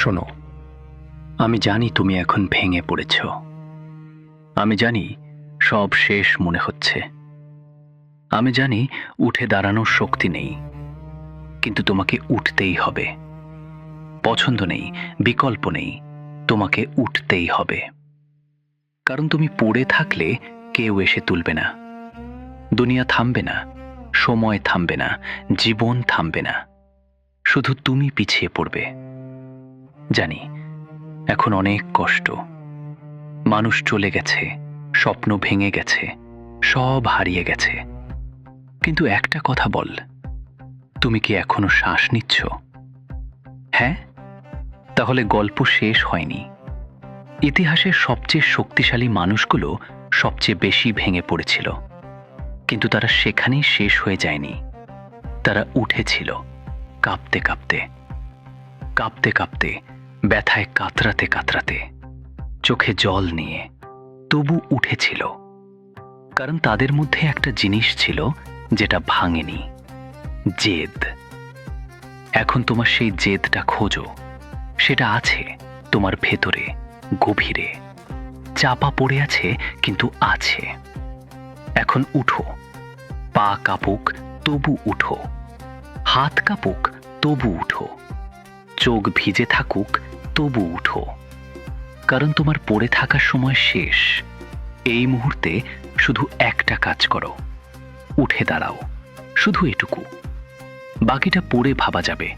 শোনো, আমি জানি তুমি এখন ভেঙে পড়েছ। আমি জানি সব শেষ মনে হচ্ছে। আমি জানি উঠে দাঁড়ানোর শক্তি নেই, কিন্তু তোমাকে উঠতেই হবে। পছন্দ নেই, বিকল্প নেই, তোমাকে উঠতেই হবে। কারণ তুমি পড়ে থাকলে কেউ এসে তুলবে না। দুনিয়া থামবে না, সময় থামবে না, জীবন থামবে না। শুধু তুমি পিছিয়ে পড়বে। জানি এখন অনেক কষ্ট, মানুষ চলে গেছে, স্বপ্ন ভেঙে গেছে, সব হারিয়ে গেছে। কিন্তু একটা কথা বল, তুমি কি এখনো শ্বাস নিচ্ছ? হ্যাঁ, তাহলে গল্প শেষ হয়নি। ইতিহাসের সবচেয়ে শক্তিশালী মানুষগুলো সবচেয়ে বেশি ভেঙে পড়েছিল, কিন্তু তারা সেখানেই শেষ হয়ে যায়নি। তারা উঠেছিল, কাঁপতে কাঁপতে, কাঁপতে কাঁপতে, ব্যথায় কাতরাতে কাতরাতে, চোখে জল নিয়ে, তবু উঠেছিল। কারণ তাদের মধ্যে একটা জিনিস ছিল যেটা ভাঙেনি, জেদ। এখন তোমার সেই জেদটা খোঁজো। সেটা আছে তোমার ভেতরে, গভীরে, চাপা পড়ে আছে, কিন্তু আছে। এখন উঠো। পা কাঁপুক তবু উঠো, হাত কাঁপুক তবু উঠো, চোখ ভিজে থাকুক তবু উঠো। কারণ তোমার পড়ে থাকার সময় শেষ। এই মুহূর্তে শুধু একটা কাজ করো, উঠে দাঁড়াও। শুধু এটুকু। বাকিটা পড়ে ভাবা যাবে,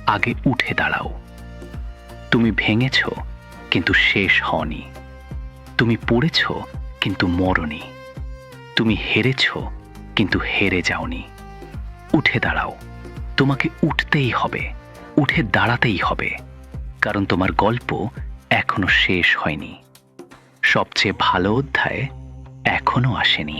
আগে উঠে দাঁড়াও। তুমি ভেঙেছ, কিন্তু শেষ হওনি। তুমি পড়েছ, কিন্তু মরনি। তুমি হেরেছ, কিন্তু হেরে যাওনি। উঠে দাঁড়াও। তোমাকে উঠতেই হবে, উঠে দাঁড়াতেই হবে। কারণ তোমার গল্প এখনো শেষ হয়নি। সবচেয়ে ভালো অধ্যায় এখনো আসেনি।